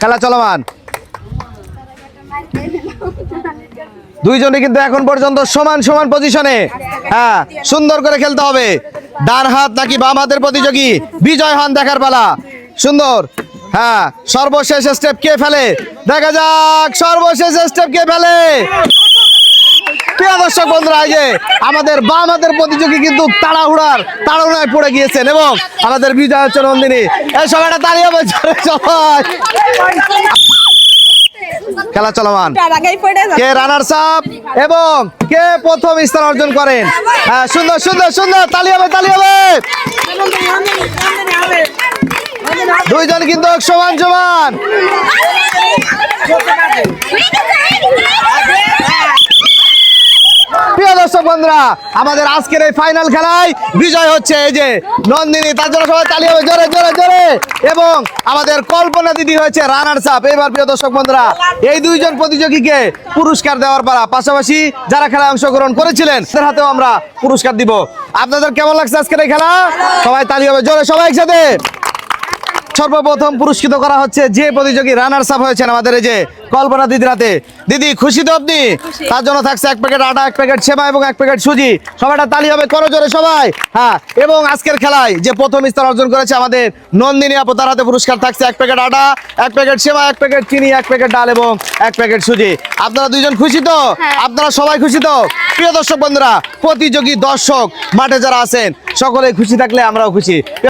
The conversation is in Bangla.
খেলা চলমান। দুইজনই কিন্তু এখন পর্যন্ত সমান সমান পজিশনে। হ্যাঁ, সুন্দর করে খেলতে হবে। ডান হাত নাকি বাম হাতের প্রতিযোগী বিজয় হন দেখার পালা। সুন্দর। হ্যাঁ, সর্বশেষ স্টেপ কে ফেলে দেখা যাক। সর্বশেষ স্টেপ কে ফেলে। প্রিয় দর্শক বন্ধুরা, এই যে আমাদের বাম হাতের প্রতিযোগী কিন্তু তাড়াহুড়ায় পড়ে গিয়েছেন এবং আমাদের বিজয় হচ্ছে নন্দিনী। এই সবাইটা তালি হবে সবাই। খেলা চলমান। কে রানার্স আপ এবং কে প্রথম স্থান অর্জন করেন। হ্যাঁ, সুন্দর সুন্দর সুন্দর, তালি হবে তালি হবে। দুইজন কিন্তু সমান সমান। প্রিয় দর্শক বন্ধুরা, আমাদের আজকের এই ফাইনাল খেলায় বিজয় হচ্ছে এই যে নন্দিনী। তার জন্য সবাই তালি হবে জোরে জোরে জোরে। এবং আমাদের কল্পনা দিদি হয়েছে রানার্স আপ। এবার প্রিয় দর্শক বন্ধুরা, এই দুইজন প্রতিযোগীকে পুরস্কার দেওয়ার পালা। পাশাপাশি যারা খেলায় অংশগ্রহণ করেছিলেন তাদের হাতেও আমরা পুরস্কার দিব। আপনাদের কেমন লাগছে আজকের এই খেলা? সবাই তালি হবে জোরে সবাই একসাথে। সর্বপ্রথম পুরস্কৃত করা হচ্ছে যে প্রতিযোগী রানার্স আপ হয়েছেন আমাদের এই যে কল্পনা দিদির হাতে। দিদি খুশি তো আপনি? তার জন্য থাকছে 1 প্যাকেট আটা, 1 প্যাকেট সেবা এবং 1 প্যাকেট সুজি। সবাইটা তালি হবে করো জোরে সবাই। হ্যাঁ, এবং আজকের খেলায় যে প্রথম স্থান অর্জন করেছে আমাদের নন্দিনী আপু, তার হাতে পুরস্কার থাকছে 1 প্যাকেট আটা, 1 প্যাকেট সেবা, 1 প্যাকেট চিনি, 1 প্যাকেট ডাল এবং 1 প্যাকেট সুজি। আপনারা দুইজন খুশি তো? আপনারা সবাই খুশি তো? প্রিয় দর্শক বন্ধুরা, প্রতিযোগী দর্শক মাঠে যারা আছেন সকলেই খুশি থাকলে আমরাও খুশি।